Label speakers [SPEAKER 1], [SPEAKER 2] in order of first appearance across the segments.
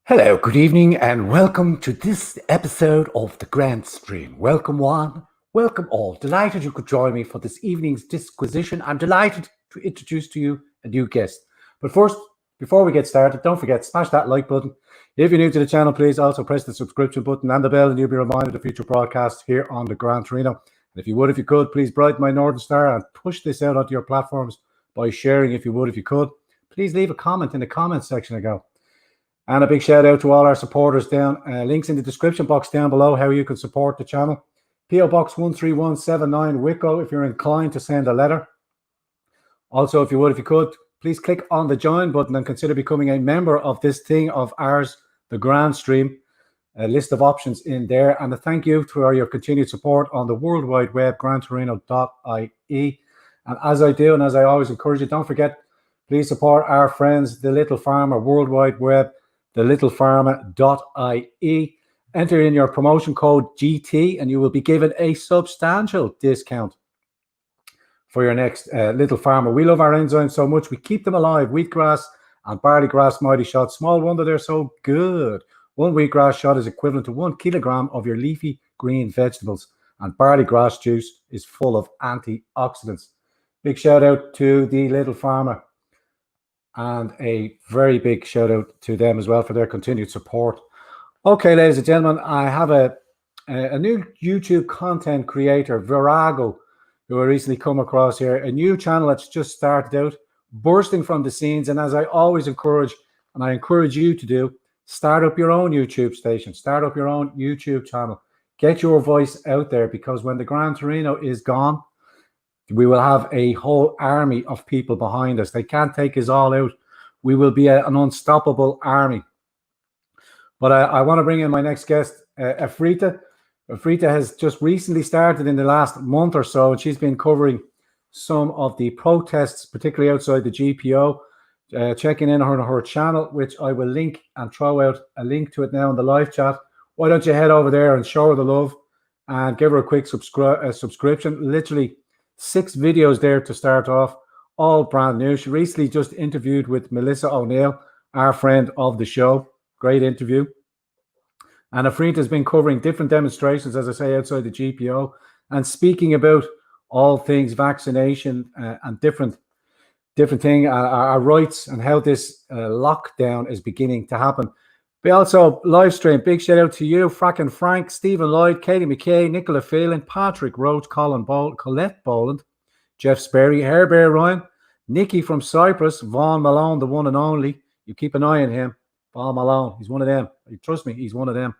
[SPEAKER 1] Hello, good evening, and welcome to this episode of the Grand Stream. Welcome, one. Welcome, all. Delighted you could join me for this evening's disquisition. I'm delighted to introduce to you a new guest. But first, before we get started, don't forget, smash that like button. If you're new to the channel, please also press the subscription button and the bell, and you'll be reminded of future broadcasts here on the Grand Torino. And if you could, please brighten my Northern Star and push this out onto your platforms by sharing, if you could. Please leave a comment in the comments section ago. And a big shout out to all our supporters down. Links in the description box down below how you can support the channel. PO Box 13179 Wicklow if you're inclined to send a letter. Also, if you could, please click on the join button and consider becoming a member of this thing of ours, the Grand Stream. A list of options in there. And a thank you for your continued support on the World Wide Web, grandtorino.ie. And as I do, and as I always encourage you, don't forget, please support our friends, The Little Farmer, World Wide Web, thelittleffarmer.ie. Enter in your promotion code GT and you will be given a substantial discount for your next Little Farmer. We love our enzymes so much, we keep them alive. Wheatgrass and barley grass mighty shot. Small wonder they're so good. One wheatgrass shot is equivalent to 1 kilogram of your leafy green vegetables, and barley grass juice is full of antioxidants. Big shout out to The Little Farmer. And a very big shout out to them as well for their continued support. Okay, ladies and gentlemen, I have a new YouTube content creator, VIRAGO, who I recently come across here. A new channel that's just started out, bursting from the scenes. And as I always encourage, and I encourage you to do, start up your own YouTube station, start up your own YouTube channel. Get your voice out there, because when the Gran Torino is gone, we will have a whole army of people behind us. They can't take us all out. We will be an unstoppable army. But I want to bring in my next guest, Afrita. Afrita has just recently started in the last month or so, and she's been covering some of the protests, particularly outside the GPO. Checking in on her channel, which I will link and throw out a link to it now in the live chat. Why don't you head over there and show her the love and give her a quick subscription. Literally 6 videos there to start off, all brand new. She recently just interviewed with Melissa O'Neill, our friend of the show. Great interview. And Afrita has been covering different demonstrations, as I say, outside the GPO, and speaking about all things vaccination and different thing, our rights, and how this lockdown is beginning to happen. We also live stream. Big shout out to you, Frackin' Frank, Stephen Lloyd, Katie McKay, Nicola Phelan, Patrick Roach, Colette Boland, Jeff Sperry, Hair Bear Ryan, Nikki from Cyprus, Vaughn Malone, the one and only. You keep an eye on him. Vaughn Malone, he's one of them. Trust me, he's one of them.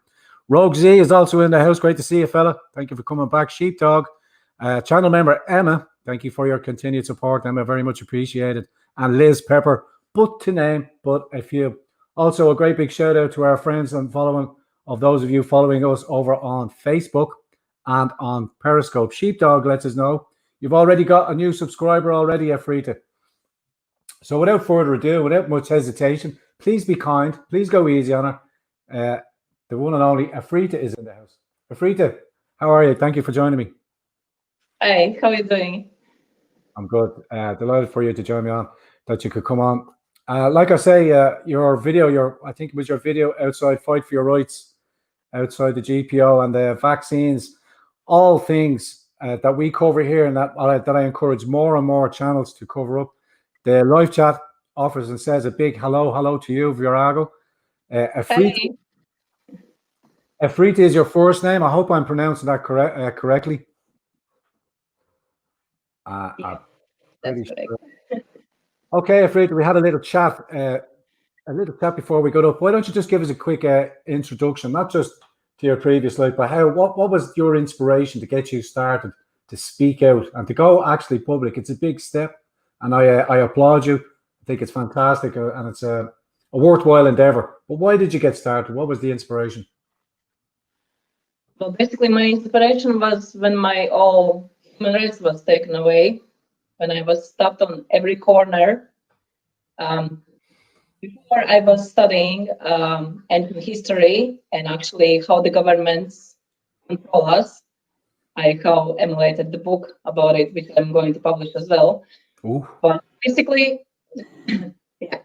[SPEAKER 1] Rogue Z is also in the house. Great to see you, fella. Thank you for coming back. Sheepdog, channel member Emma, thank you for your continued support, Emma. Very much appreciated. And Liz Pepper, but to name but a few. Also, a great big shout out to our friends and those of you following us over on Facebook and on Periscope. Sheepdog lets us know you've already got a new subscriber already, Afrita. So without further ado, without much hesitation, please be kind. Please go easy on her. The one and only Afrita is in the house. Afrita, how are you? Thank you for joining me.
[SPEAKER 2] Hi, how are you doing?
[SPEAKER 1] I'm good. Delighted for you to join me on, that you could come on. Like I say, your video, I think it was your video outside Fight for Your Rights, outside the GPO, and the vaccines, all things that we cover here, and that I encourage more and more channels to cover up. The live chat offers and says a big hello to you, Virago. Afrita is your first name. I hope I'm pronouncing that correctly.
[SPEAKER 2] Yeah, that's correct.
[SPEAKER 1] Sure. Okay, Afrita, we had a little chat before we got up. Why don't you just give us a quick introduction, not just to your previous life, but what was your inspiration to get you started to speak out and to go actually public? It's a big step, and I applaud you. I think it's fantastic, and it's a worthwhile endeavor. But why did you get started? What was the inspiration?
[SPEAKER 2] Well, basically, my inspiration was when my all human rights was taken away, when I was stopped on every corner. Before I was studying ancient history and actually how the governments control us. I emulated the book about it, which I'm going to publish as well.
[SPEAKER 1] Ooh.
[SPEAKER 2] But basically, yeah.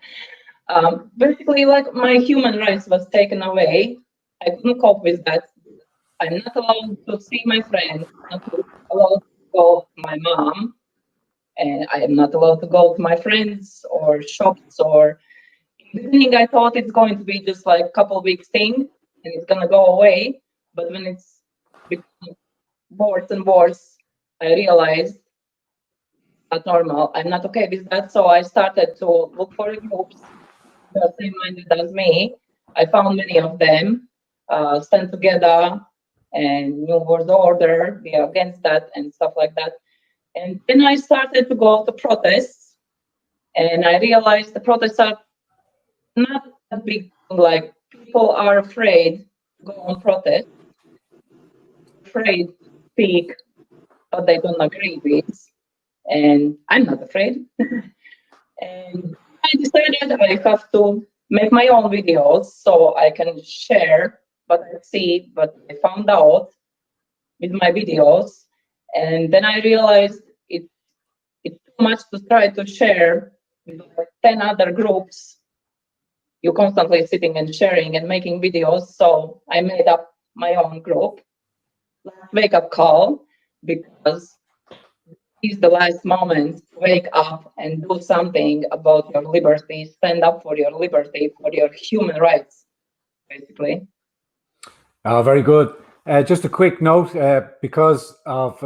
[SPEAKER 2] Basically, like my human rights was taken away. I couldn't cope with that. I'm not allowed to see my friends, not allowed to go to my mom, and I am not allowed to go to my friends or shops. Or in the beginning, I thought it's going to be just like a couple weeks thing, and it's gonna go away. But when it's become worse and worse, I realized not normal. I'm not okay with that. So I started to look for groups that are same-minded as me. I found many of them, stand together, and New World Order, be against that and stuff like that. And then I started to go to protests, and I realized the protests are not that big. Like people are afraid to go on protest, afraid to speak what they don't agree with, and I'm not afraid. And I decided I have to make my own videos so I can share what I see, what I found out with my videos. And then I realized it's too much to try to share with like 10 other groups. You're constantly sitting and sharing and making videos. So I made up my own group, Wake Up Call, because is the last moment to wake up and do something about your liberty, stand up for your liberty, for your human rights, basically.
[SPEAKER 1] Very good. Just a quick note, because of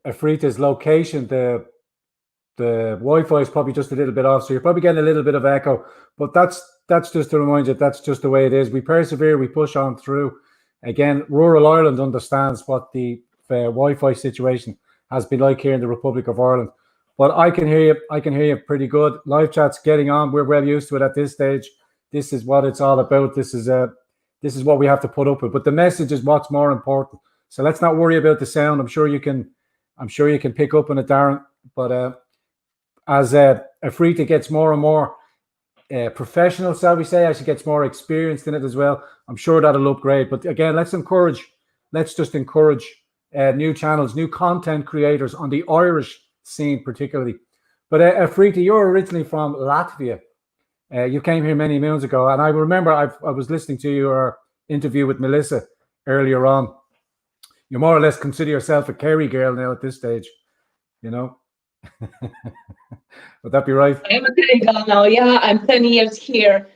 [SPEAKER 1] Afrita's location, the Wi-Fi is probably just a little bit off, so you're probably getting a little bit of echo. But that's just to remind you, that's just the way it is. We persevere, we push on through. Again, rural Ireland understands what the Wi-Fi situation has been like here in the Republic of Ireland. But I can hear you. I can hear you pretty good. Live chat's getting on. We're well used to it at this stage. This is what it's all about. This is what we have to put up with. But the message is what's more important. So let's not worry about the sound. I'm sure you can pick up on it, Darren. But as Afrita gets more and more professional, shall we say, as she gets more experienced in it as well, I'm sure that'll upgrade. But again, let's just encourage new channels, new content creators on the Irish scene particularly. But Afrita, you're originally from Latvia. You came here many moons ago, and I remember I was listening to your interview with Melissa earlier on. You more or less consider yourself a Kerry girl now at this stage, you know? Would that be right?
[SPEAKER 2] I'm a Kerry girl now. Yeah, I'm 10 years here.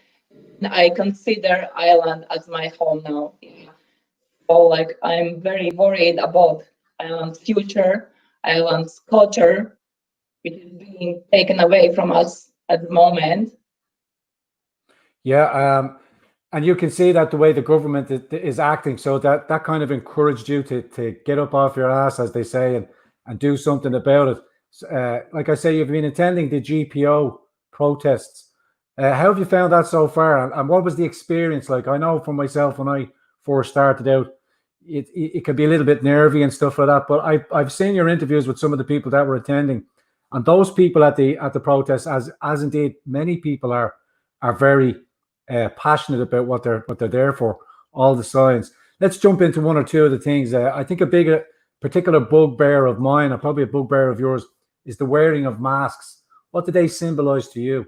[SPEAKER 2] I consider Ireland as my home now. So, like, I'm very worried about Ireland's future, Ireland's culture, which is being taken away from us at the moment.
[SPEAKER 1] Yeah, and you can see that the way the government is acting, so that kind of encouraged you to get up off your ass, as they say, and do something about it. Like I say, you've been attending the GPO protests. How have you found that so far, and what was the experience like? I know for myself, when I first started out, it could be a little bit nervy and stuff like that, but I've seen your interviews with some of the people that were attending, and those people at the protests, as indeed many people are very passionate about what they're there for, all the signs. Let's jump into one or two of the things. I think a particular bugbear of mine, or probably a bugbear of yours, is the wearing of masks. What do they symbolize to you?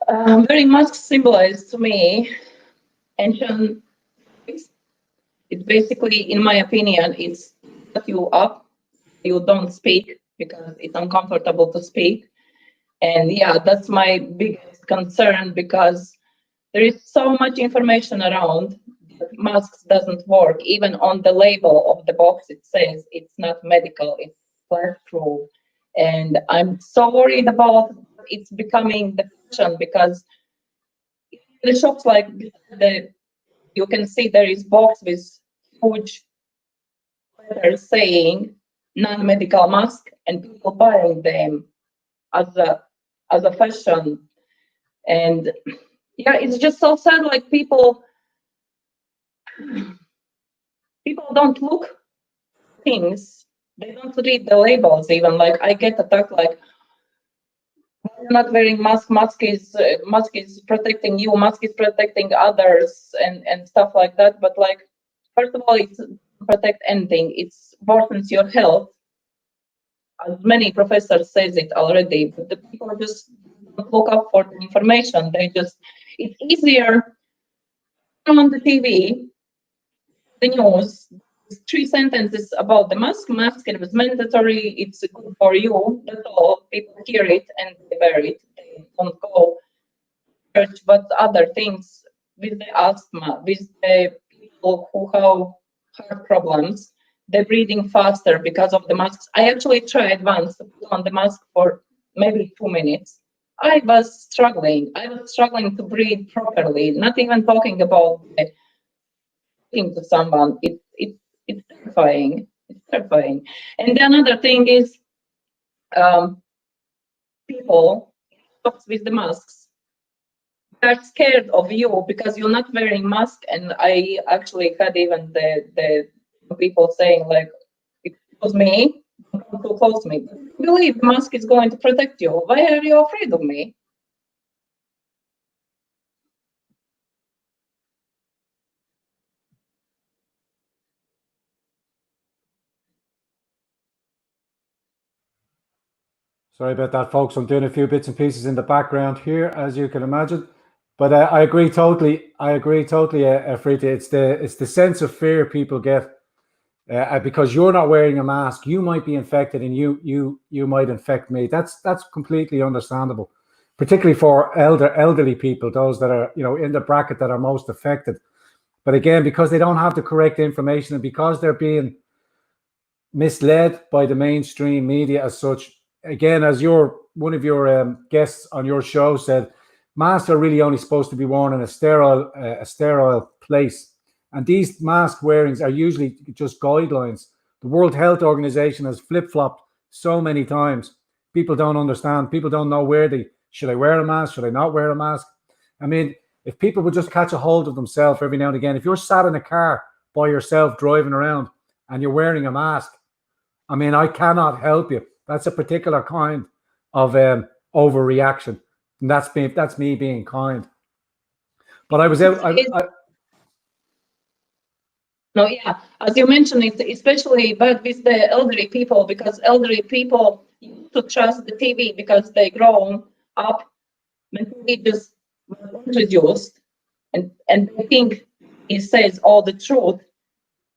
[SPEAKER 2] Wearing masks symbolize to me ancient. It's basically, in my opinion, it's shut you up. You don't speak because it's uncomfortable to speak. And yeah, that's my biggest concern, because there is so much information around that masks doesn't work. Even on the label of the box, it says it's not medical, it's flash-proof. And I'm so worried about it's becoming the fashion, because in the shops, like you can see there is box with huge letters saying non-medical mask, and people buying them as a fashion. And yeah, it's just so sad. Like people don't look things. They don't read the labels even. Like I get attacked. Like, you're not wearing mask. Mask is protecting you. Mask is protecting others, and stuff like that. But like, first of all, it's protect anything. It worsens your health. As many professors says it already, but the people just don't look up for the information. It's easier on the TV, the news, 3 sentences about the mask. Mask, it was mandatory, it's good for you. That's all. People hear it and they wear it. They don't go search what other things with the asthma, with the people who have heart problems. They're breathing faster because of the masks. I actually tried once to put on the mask for maybe 2 minutes. I was struggling. To breathe properly, not even talking about talking to someone. It's terrifying. It's terrifying. And the another thing is people with the masks. They're scared of you because you're not wearing mask. And I actually had even the people saying like, it was me, don't come too close to me. I believe the mask is going to protect you. Why are you afraid of me?
[SPEAKER 1] Sorry about that, folks. I'm doing a few bits and pieces in the background here, as you can imagine. But I agree totally. Frita. It's the sense of fear people get because you're not wearing a mask. You might be infected, and you might infect me. That's completely understandable, particularly for elderly people, those that are in the bracket that are most affected. But again, because they don't have the correct information and because they're being misled by the mainstream media as such. Again, as one of your guests on your show said, masks are really only supposed to be worn in a sterile place. And these mask wearings are usually just guidelines. The World Health Organization has flip-flopped so many times. People don't understand. People don't know should I wear a mask? Should I not wear a mask? I mean, if people would just catch a hold of themselves every now and again, if you're sat in a car by yourself driving around and you're wearing a mask, I mean, I cannot help you. That's a particular kind of overreaction, and that's me being kind. But I was out.
[SPEAKER 2] No, yeah, as you mentioned, it's especially bad with the elderly people because elderly people used to trust the TV because they grown up when TV just was introduced, and they think it says all the truth.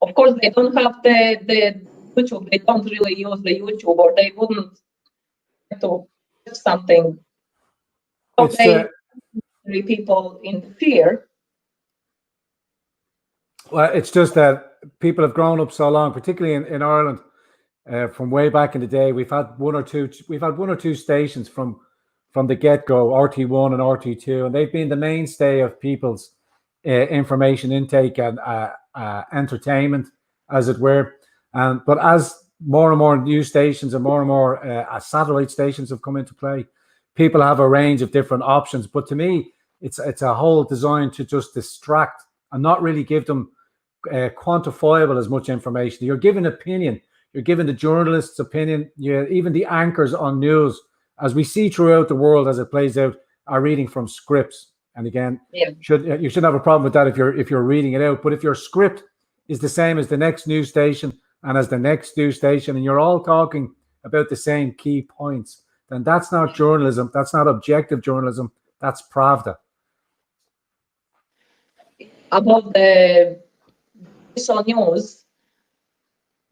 [SPEAKER 2] Of course, they don't have the YouTube. They don't really use the YouTube, or they wouldn't have to do something. So they people in fear.
[SPEAKER 1] Well, it's just that people have grown up so long, particularly in Ireland, from way back in the day. We've had one or two stations from the get-go, RT1 and RT2, and they've been the mainstay of people's information intake and entertainment, as it were. But as more and more news stations and more satellite stations have come into play, people have a range of different options. But to me, it's a whole designed to just distract and not really give them quantifiable as much information. You're giving opinion. You're giving the journalist's opinion. Even the anchors on news, as we see throughout the world as it plays out, are reading from scripts. And again, you shouldn't have a problem with that if you're reading it out. But if your script is the same as the next news station and as the next news station, and you're all talking about the same key points, then that's not journalism. That's not objective journalism. That's Pravda.
[SPEAKER 2] About the official news,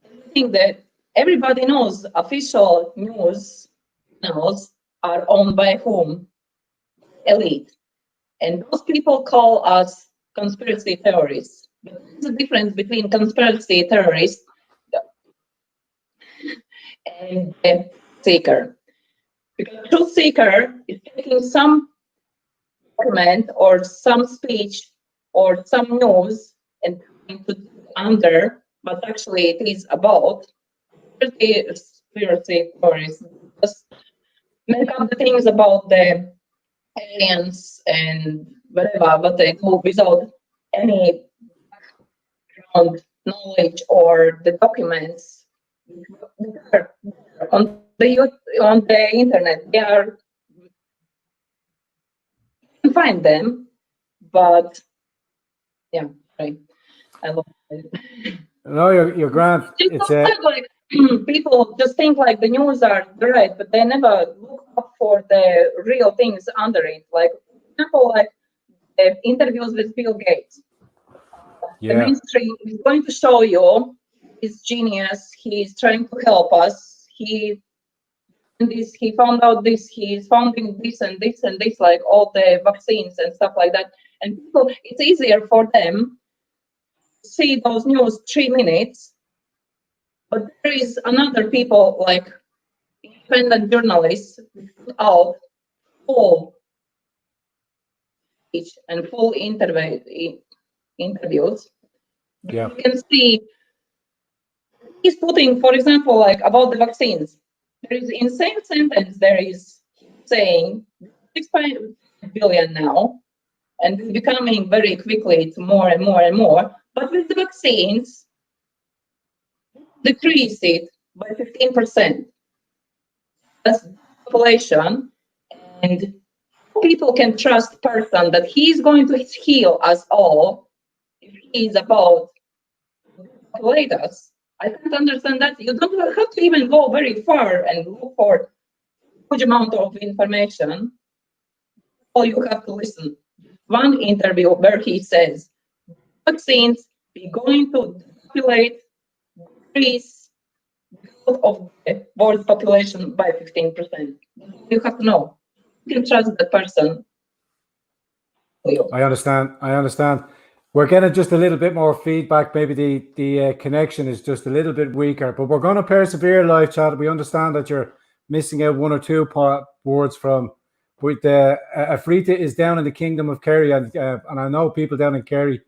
[SPEAKER 2] I think that everybody knows official news channels are owned by whom? Elite. And those people call us conspiracy theorists. But there's a difference between conspiracy theorists and a seeker. Because a truth seeker is taking some document or some speech or some news and trying to under what actually it is about. Conspiracy theories just make up the things about the aliens and whatever, but they do without any background knowledge or the documents on the internet. They are, you can find them, but yeah, right. I love it.
[SPEAKER 1] No, you're grand. It's
[SPEAKER 2] people just think like the news are right, but they never look up for the real things under it. Like, for example, like the interviews with Bill Gates. The
[SPEAKER 1] Yeah.
[SPEAKER 2] mainstream is going to show you he's genius. He's trying to help us. He found out this. He's founding this and this and this, like all the vaccines and stuff like that. And people, it's easier for them to see those news 3 minutes. But there is another people like independent journalists out full speech and full interviews.
[SPEAKER 1] Yeah.
[SPEAKER 2] You can see he's putting, for example, like about the vaccines. There is in same sentence there is saying 6 billion now, and it's becoming very quickly to more and more and more. But with the vaccines, decrease it by 15%. That's the population, and people can trust person that he's going to heal us all if he's about to populate us. I can't understand that. You don't have to even go very far and look for a huge amount of information. All you have to listen. One interview where he says vaccines are going to populate decrease of the world population by 15%. You have to know. You can trust that person.
[SPEAKER 1] I understand. We're getting just a little bit more feedback. Maybe the connection is just a little bit weaker, but we're going to persevere, live chat. We understand that you're missing out one or two words from. With Afrita is down in the Kingdom of Kerry, and I know people down in Kerry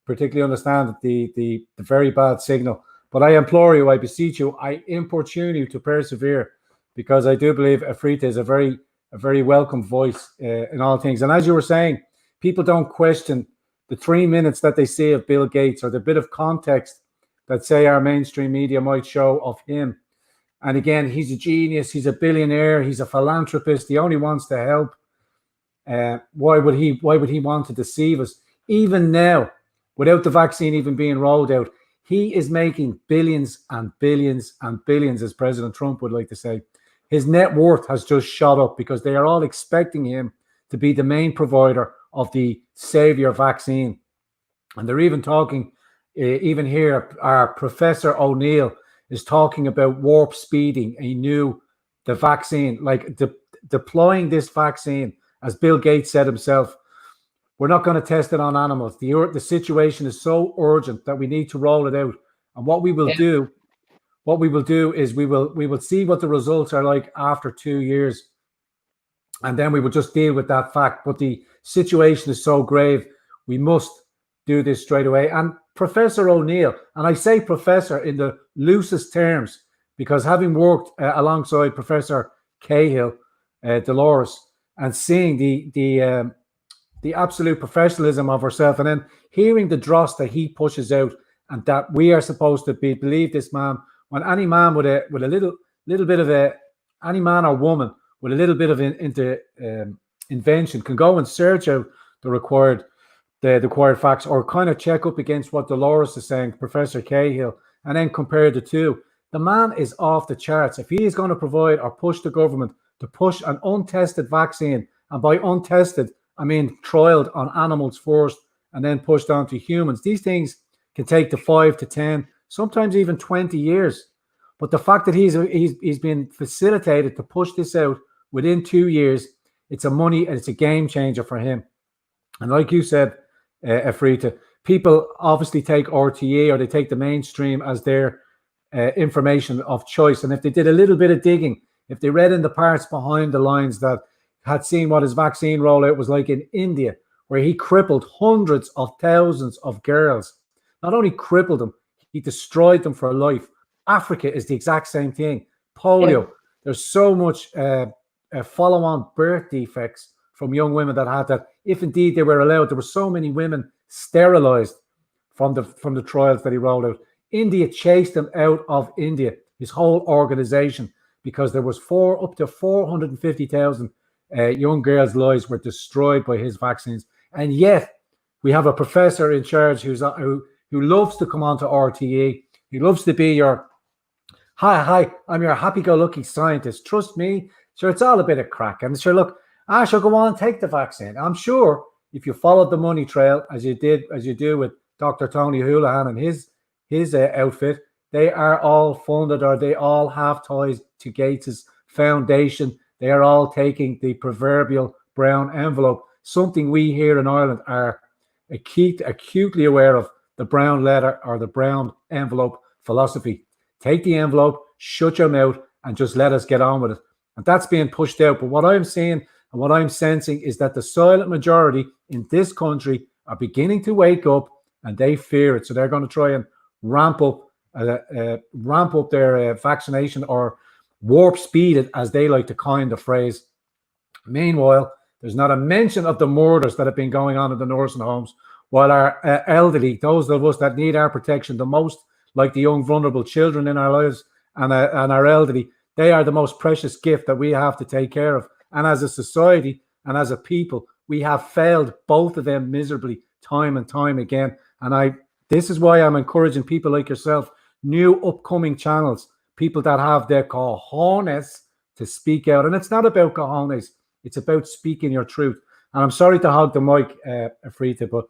[SPEAKER 1] particularly understand the very bad signal. But I implore you, I beseech you, I importune you to persevere, because I do believe Afrita is a very welcome voice in all things. And as you were saying, people don't question the 3 minutes that they see of Bill Gates, or the bit of context that, say, our mainstream media might show of him. And again, he's a genius, he's a billionaire, he's a philanthropist, he only wants to help. Why would he want to deceive us? Even now, without the vaccine even being rolled out, he is making billions and billions and billions, as President Trump would like to say. His net worth has just shot up because they are all expecting him to be the main provider of the savior vaccine. And they're even talking, even here, our Professor O'Neill is talking about warp speeding the vaccine, like deploying this vaccine, as Bill Gates said himself. We're not going to test it on animals. The situation is so urgent that we need to roll it out. And what we will do is we will see what the results are like after 2 years. And then we will just deal with that fact. But the situation is so grave, we must do this straight away. And Professor O'Neill, and I say professor in the loosest terms, because having worked alongside Professor Cahill, Dolores, and seeing the absolute professionalism of herself, and then hearing the dross that he pushes out, and that we are supposed to believe this man, when any man with a little bit of any man or woman with a little bit of invention can go and search out the required facts, or kind of check up against what Dolores is saying, Professor Cahill, and then compare the two. The man is off the charts. If he is going to provide or push the government to push an untested vaccine, and by untested, I mean trialed on animals first and then pushed on to humans, these things can take to 5 to 10, sometimes even 20 years. But the fact that he's been facilitated to push this out within 2 years, it's a game changer for him. And like you said, Afrita, people obviously take RTE, or they take the mainstream as their information of choice. And if they did a little bit of digging, if they read in the parts behind the lines that had seen what his vaccine rollout was like in India, where he crippled hundreds of thousands of girls. Not only crippled them, he destroyed them for life. Africa is the exact same thing. Polio. Yeah. There's so much follow-on birth defects from young women that had that. If indeed they were allowed, there were so many women sterilized from the trials that he rolled out. India chased him out of India, his whole organization, because there was up to 450,000 young girls' lives were destroyed by his vaccines. And yet we have a professor in charge who loves to come onto RTE. He loves to be your Hi, I'm your happy-go-lucky scientist. Trust me. Sure, it's all a bit of crack. And sure, look, sure, go on, take the vaccine. I'm sure if you followed the money trail as you do with Dr. Tony Houlihan and his outfit, they are all funded, or they all have ties to Gates's foundation. They are all taking the proverbial brown envelope. Something we here in Ireland are acutely aware of: the brown letter or the brown envelope philosophy. Take the envelope, shut your mouth, and just let us get on with it. And that's being pushed out. But what I'm seeing and what I'm sensing is that the silent majority in this country are beginning to wake up, and they fear it. So they're going to try and ramp up their vaccination, or warp speed it, as they like to coin the phrase. Meanwhile, there's not a mention of the murders that have been going on in the nursing homes, while our elderly, those of us that need our protection the most, like the young vulnerable children in our lives and our elderly, they are the most precious gift that we have to take care of. And as a society and as a people, we have failed both of them miserably time and time again. And this is why I'm encouraging people like yourself, new upcoming channels, people that have their cojones to speak out. And it's not about cojones, it's about speaking your truth. And I'm sorry to hog the mic, Afrita, but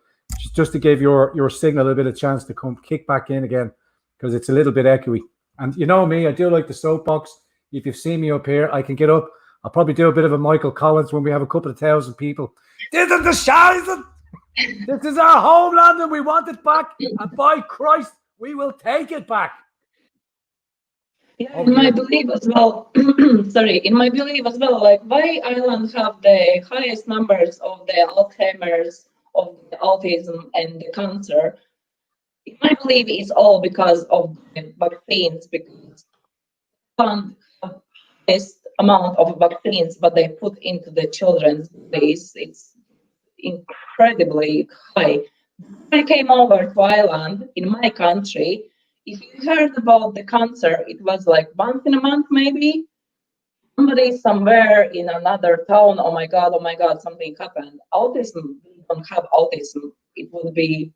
[SPEAKER 1] just to give your signal a bit of chance to come kick back in again, because it's a little bit echoey. And you know me, I do like the soapbox. If you've seen me up here, I can get up. I'll probably do a bit of a Michael Collins when we have a couple of thousand people. This is the Scheiße! This is our homeland and we want it back. And by Christ, we will take it back.
[SPEAKER 2] Yeah, in my belief as well, like, why Ireland have the highest numbers of the Alzheimer's, of the autism, and the cancer, in my belief, it's all because of the vaccines, because found the highest amount of vaccines but they put into the children's bodies, it's incredibly high. When I came over to Ireland, in my country, if you heard about the cancer, it was like once in a month, maybe. Somebody somewhere in another town, oh my God, something happened. Autism, we don't have autism. It would be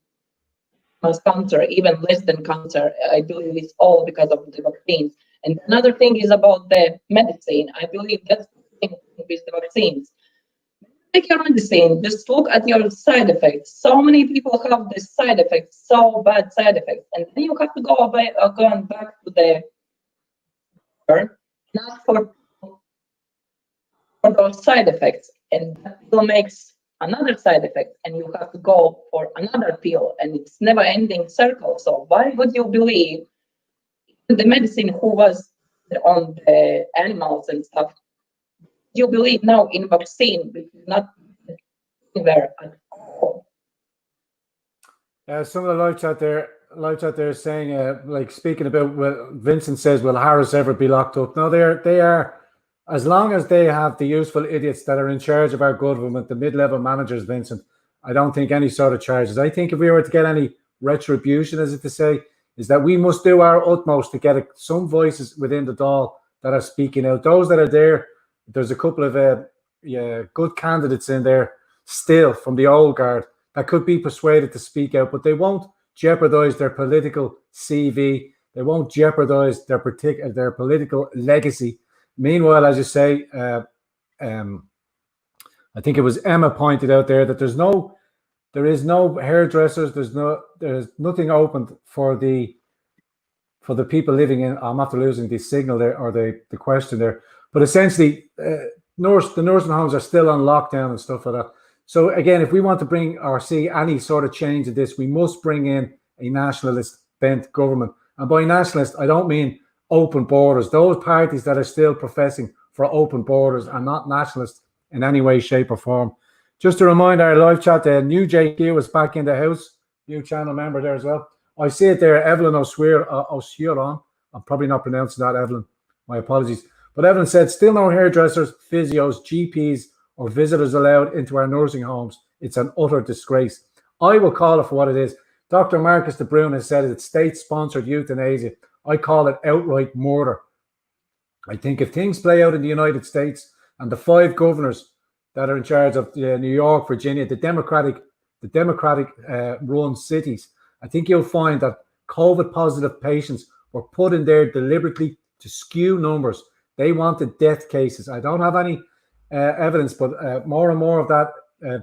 [SPEAKER 2] as cancer, even less than cancer. I believe it's all because of the vaccines. And another thing is about the medicine. I believe that's the same thing with the vaccines. Take your medicine, just look at your side effects. So many people have the side effects, so bad side effects. And then you have to go back to the doctor and ask for those side effects. And that will make another side effect, and you have to go for another pill, and it's never ending circle. So why would you believe the medicine who was on the animals and stuff? You believe now in vaccine, which is not there at all.
[SPEAKER 1] Some of the live chat there is saying, like, speaking about, well, Vincent says, will Harris ever be locked up? No, they are. As long as they have the useful idiots that are in charge of our government, the mid-level managers, Vincent, I don't think any sort of charges. I think if we were to get any retribution, as it to say, is that we must do our utmost to get some voices within the Dáil that are speaking out. Those that are there, there's a couple of good candidates in there still from the old guard that could be persuaded to speak out, but they won't jeopardize their political CV. They won't jeopardize their political legacy. Meanwhile, as you say, I think it was Emma pointed out there that there is no hairdressers. There's nothing open for the people living in. I'm after losing the signal there, or the question there. But essentially, the nursing homes are still on lockdown and stuff like that. So again, if we want to bring or see any sort of change in this, we must bring in a nationalist bent government. And by nationalist, I don't mean open borders. Those parties that are still professing for open borders are not nationalists in any way, shape, or form. Just to remind our live chat, new JQ is back in the house, new channel member there as well. I see it there, Evelyn O'Sheeran. I'm probably not pronouncing that, Evelyn. My apologies. But Evelyn said, still no hairdressers, physios, GPs, or visitors allowed into our nursing homes. It's an utter disgrace. I will call it for what it is. Dr. Marcus de Bruin has said it's state-sponsored euthanasia. I call it outright murder. I think if things play out in the United States and the 5 governors that are in charge of New York, Virginia, the Democratic run cities, I think you'll find that COVID positive patients were put in there deliberately to skew numbers. They wanted death cases. I don't have any evidence, but more and more of that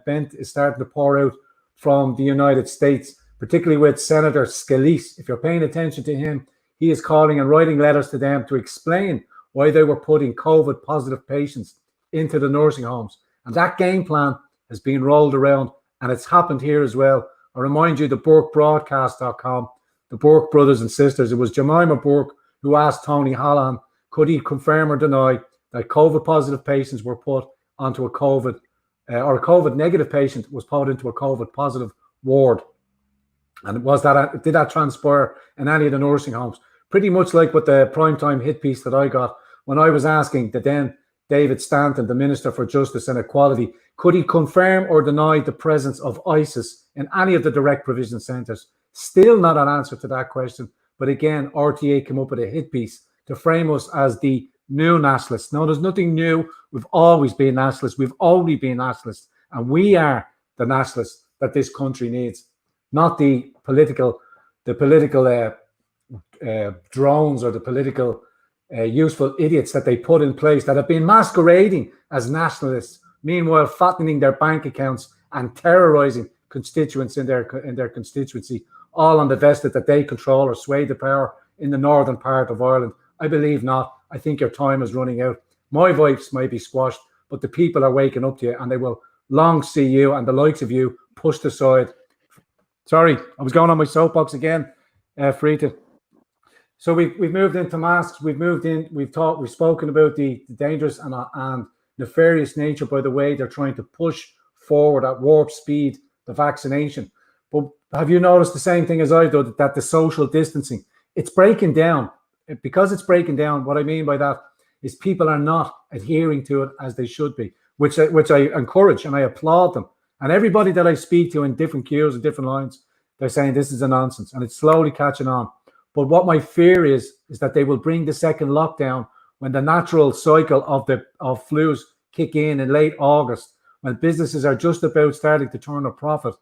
[SPEAKER 1] bent is starting to pour out from the United States, particularly with Senator Scalise. If you're paying attention to him, he is calling and writing letters to them to explain why they were putting COVID positive patients into the nursing homes. And that game plan has been rolled around, and it's happened here as well. I remind you, the BurkeBroadcast.com, the Burke brothers and sisters, it was Jemima Burke who asked Tony Halloran, could he confirm or deny that COVID positive patients were put onto a COVID or a COVID negative patient was put into a COVID positive ward. And did that transpire in any of the nursing homes? Pretty much like with the primetime hit piece that I got when I was asking the then David Stanton, the Minister for Justice and Equality, could he confirm or deny the presence of ISIS in any of the direct provision centres? Still not an answer to that question. But again, RTA came up with a hit piece to frame us as the new nationalists. No, there's nothing new. We've always been nationalists. We've only been nationalists. And we are the nationalists that this country needs, not the political drones or the political useful idiots that they put in place that have been masquerading as nationalists, meanwhile fattening their bank accounts and terrorising constituents in their constituency, all on the vested that they control or sway the power in the northern part of Ireland. I believe not. I think your time is running out. My voice might be squashed, but the people are waking up to you, and they will long see you and the likes of you pushed aside. Sorry, I was going on my soapbox again, Frita. So we've moved into masks. We've spoken about the dangerous and nefarious nature by the way they're trying to push forward at warp speed the vaccination. But have you noticed the same thing as I do, that the social distancing, it's breaking down? Because it's breaking down, what I mean by that is people are not adhering to it as they should be, which I encourage and I applaud them. And everybody that I speak to in different queues and different lines, they're saying this is a nonsense, and it's slowly catching on. But what my fear is that they will bring the second lockdown when the natural cycle of flus kick in late August, when businesses are just about starting to turn a profit,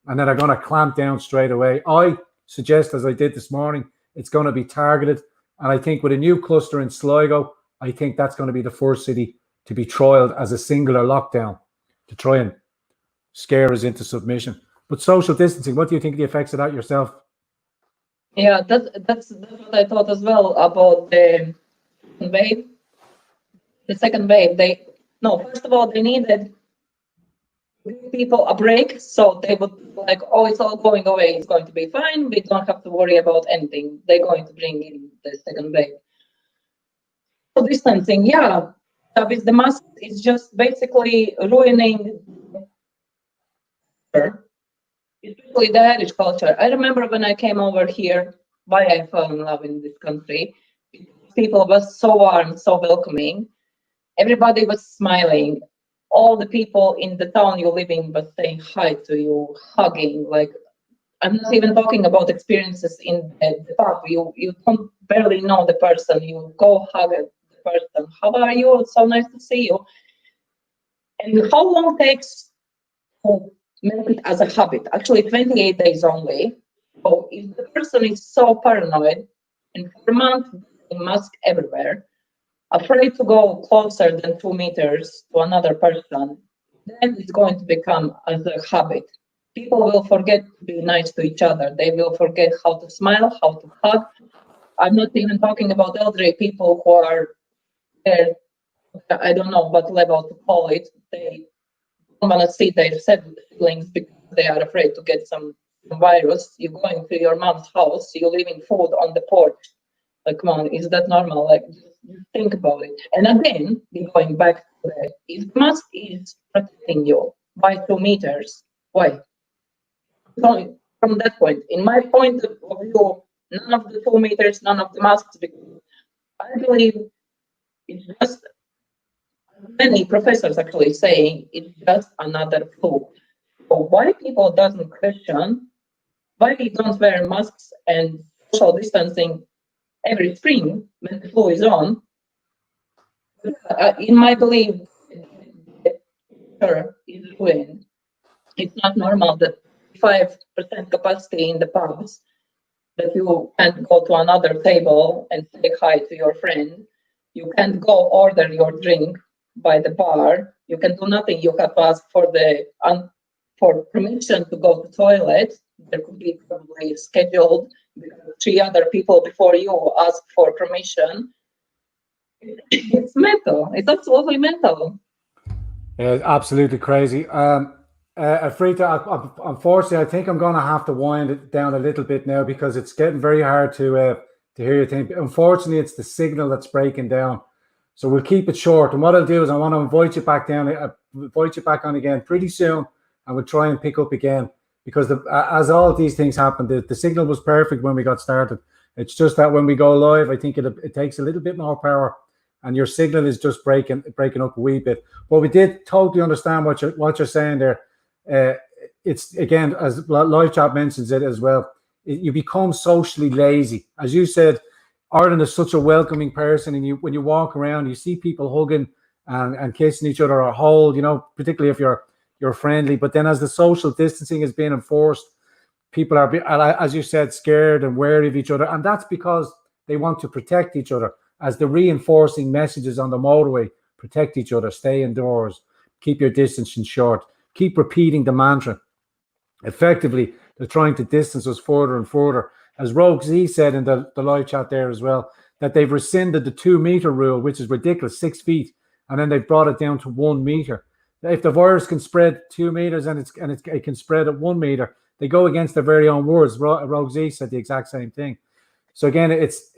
[SPEAKER 1] and then are going to clamp down straight away. I suggest, as I did this morning, it's going to be targeted. And I think with a new cluster in Sligo, I think that's going to be the first city to be trialled as a singular lockdown to try and scare us into submission. But social distancing, what do you think of the effects of that yourself?
[SPEAKER 2] Yeah, that's what I thought as well about the wave. The second wave, first of all, they needed to give people a break, so they would like, oh, it's all going away, it's going to be fine, we don't have to worry about anything. They're going to bring in the second wave. So distancing, yeah, with the mask, it's just basically ruining, especially the Irish culture. I remember when I came over here, why I fell in love in this country. People were so warm, so welcoming. Everybody was smiling. All the people in the town you live in were saying hi to you, hugging. Like, I'm not even talking about experiences in the pub. You don't barely know the person. You go hug the person. How are you? It's so nice to see you. And how long takes to make it as a habit? Actually, 28 days only. So if the person is so paranoid and for a month mask everywhere, afraid to go closer than 2 meters to another person, then it's going to become as a habit. People will forget to be nice to each other. They will forget how to smile, how to hug. I'm not even talking about elderly people who are there. I don't know what level to call it. They don't want to see their siblings because they are afraid to get some virus. You're going to your mom's house, you're leaving food on the porch. Like, come on, is that normal? Like, just think about it. And again, we're going back to that. If the mask is protecting you by 2 meters, why? So from that point, in my point of view, none of the 2 meters, none of the masks, because I believe it's just, many professors actually saying it's just another flu. So why people doesn't question why we don't wear masks and social distancing every spring when the flu is on? In my belief, is ruined. It's not normal that 5% capacity in the pubs that you can't go to another table and say hi to your friend. You can't go order your drink by the bar. You can do nothing. You have to ask for for permission to go to toilet. There could be probably scheduled because 3 other people before you ask for permission. It's mental. It's absolutely mental.
[SPEAKER 1] Yeah, absolutely crazy. Afrita, unfortunately, I think I'm going to have to wind it down a little bit now because it's getting very hard to hear your thing. Unfortunately, it's the signal that's breaking down. So we'll keep it short. And what I'll do is I want to invite you back down, invite you back on again pretty soon, and we'll try and pick up again because as all these things happen, the signal was perfect when we got started. It's just that when we go live, I think it takes a little bit more power, and your signal is just breaking up a wee bit. But we did totally understand what you're saying there. It's again, as live chat mentions it as well. You become socially lazy, as you said. Ireland is such a welcoming person, and when you walk around, you see people hugging and kissing each other or hold, particularly if you're friendly. But then as the social distancing is being enforced, people are, as you said, scared and wary of each other. And that's because they want to protect each other, as the reinforcing messages on the motorway: protect each other, stay indoors, keep your distance short, keep repeating the mantra. Effectively, they're trying to distance us further and further. As Rogue Z said in the live chat there as well, that they've rescinded the 2 meter rule, which is ridiculous, 6 feet, and then they've brought it down to 1 meter. If the virus can spread 2 meters and it can spread at 1 meter, they go against their very own words. Rogue Z said the exact same thing. So again, it's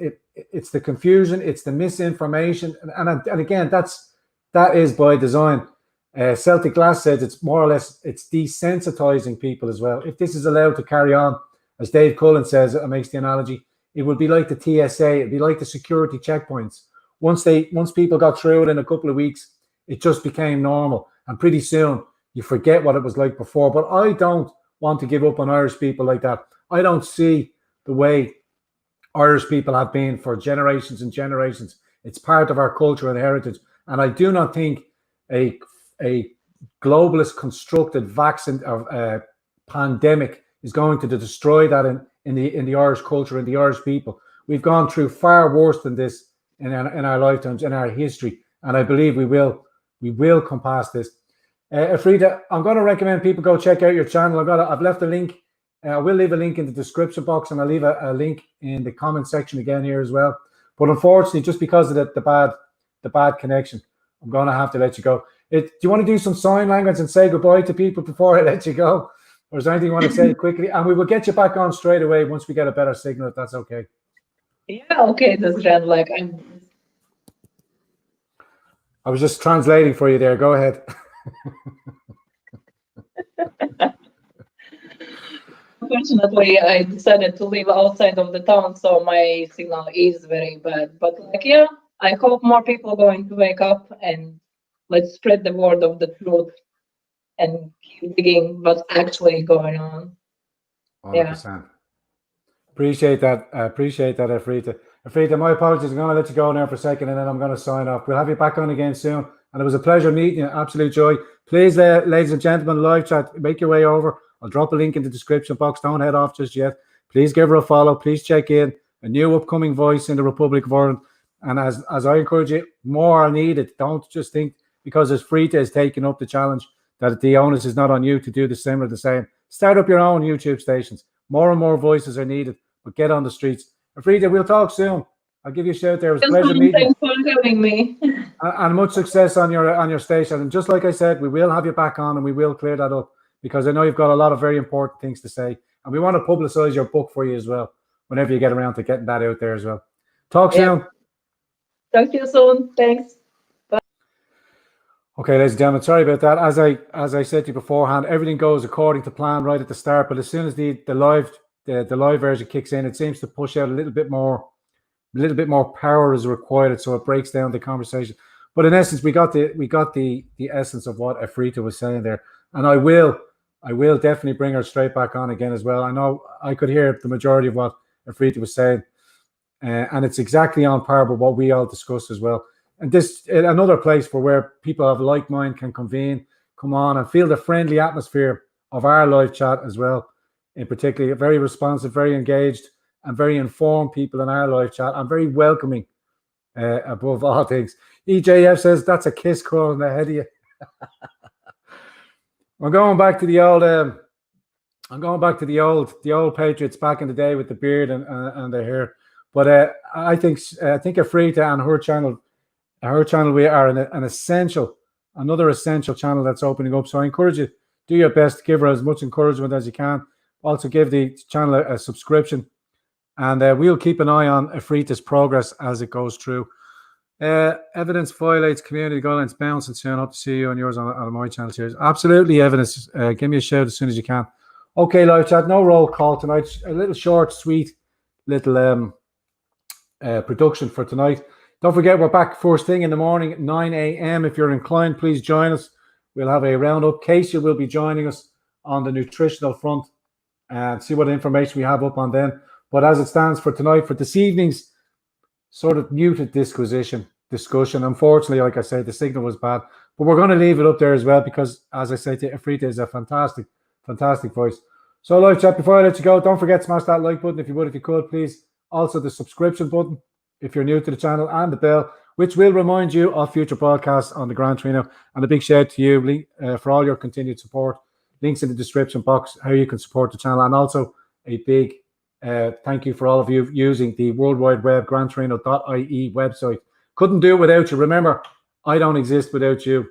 [SPEAKER 1] the confusion, it's the misinformation, and again, that is by design. Celtic Glass says it's more or less it's desensitizing people as well. If this is allowed to carry on, as Dave Cullen says, it makes the analogy, it would be like the TSA, it'd be like the security checkpoints. Once people got through it in a couple of weeks, it just became normal, and pretty soon you forget what it was like before. But I don't want to give up on Irish people like that. I don't see the way Irish people have been for generations and generations. It's part of our culture and heritage, and I do not think a globalist constructed vaccine pandemic is going to destroy that in the Irish culture and the Irish people. We've gone through far worse than this in our lifetimes, in our history, and I believe we will come past this. Frida, I'm going to recommend people go check out your channel. I've left a link. I will leave a link in the description box, and I'll leave a link in the comment section again here as well. But unfortunately, just because of the bad connection, I'm going to have to let you go. Do you want to do some sign language and say goodbye to people before I let you go? Or is there anything you want to say quickly? And we will get you back on straight away once we get a better signal, if that's okay.
[SPEAKER 2] Yeah, okay, that's grand.
[SPEAKER 1] I was just translating for you there. Go ahead.
[SPEAKER 2] Unfortunately, I decided to live outside of the town, so my signal is very bad. But yeah, I hope more people are going to wake up, and let's spread the word of the truth and keep digging what's actually going on.
[SPEAKER 1] 100%. Yeah. Appreciate that, Afrita. Afrita, my apologies. I'm going to let you go now for a second, and then I'm going to sign off. We'll have you back on again soon. And it was a pleasure meeting you. Absolute joy. Please, ladies and gentlemen, live chat, make your way over. I'll drop a link in the description box. Don't head off just yet. Please give her a follow. Please check in. A new upcoming voice in the Republic of Ireland. And as I encourage you, more are needed. Don't just think because Afrita is taking up the challenge that the onus is not on you to do the same. Start up your own YouTube stations. More and more voices are needed, but get on the streets. Afrita, we'll talk soon. I'll give you a shout there. It was a pleasure meeting you.
[SPEAKER 2] Thanks for having me.
[SPEAKER 1] And much success on your station. And just like I said, we will have you back on and we will clear that up because I know you've got a lot of very important things to say. And we want to publicize your book for you as well, whenever you get around to getting that out there as well. Talk soon.
[SPEAKER 2] Talk to you soon. Thanks. Bye.
[SPEAKER 1] Okay, ladies and gentlemen, sorry about that. As I said to you beforehand, everything goes according to plan right at the start. But as soon as the live version kicks in, it seems to push out a little bit more power is required, so it breaks down the conversation. But in essence, we got the essence of what Afrita was saying there, and I will definitely bring her straight back on again as well. I know I could hear the majority of what Afrita was saying, and it's exactly on par with what we all discussed as well. And this another place where people of like mind can convene, come on, and feel the friendly atmosphere of our live chat as well. In particular, very responsive, very engaged. and very informed people in our live chat, and very welcoming above all things. EJF says that's a kiss call in the head of you. I'm going back to the old. I'm going back to the old Patriots back in the day with the beard and the hair. But I think Afrita and her channel, we are another essential channel that's opening up. So I encourage you, do your best to give her as much encouragement as you can. Also give the channel a subscription, and we'll keep an eye on Afrita's progress as it goes through. Evidence violates community guidelines. Bouncing soon. Hope to see you and yours on my channel. Cheers. Absolutely, Evidence. Give me a shout as soon as you can. Okay, live chat. No roll call tonight. A little short, sweet, little production for tonight. Don't forget, we're back first thing in the morning at 9 a.m. If you're inclined, please join us. We'll have a roundup. Keisha will be joining us on the nutritional front and see what information we have up on then. But as it stands for tonight, for this evening's sort of muted discussion. Unfortunately, like I said, the signal was bad. But we're going to leave it up there as well because, as I said, Afrita is a fantastic voice. So, live chat, before I let you go, don't forget to smash that like button if you could, please. Also, the subscription button if you're new to the channel, and the bell, which will remind you of future broadcasts on the Gran Torino. And a big shout out to you for all your continued support. Links in the description box, how you can support the channel. And also a big thank you for all of you using the World Wide Web, grantorino.ie website. Couldn't do it without you. Remember, I don't exist without you.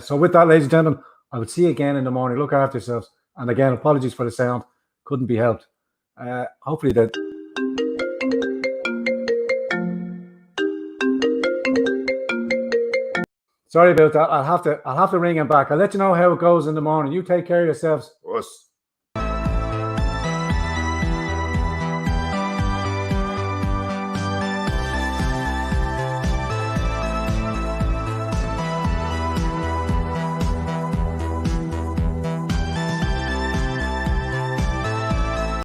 [SPEAKER 1] So with that, ladies and gentlemen, I will see you again in the morning. Look after yourselves. And again, apologies for the sound. Couldn't be helped. Hopefully that... Sorry about that. I'll have to ring him back. I'll let you know how it goes in the morning. You take care of yourselves. Us.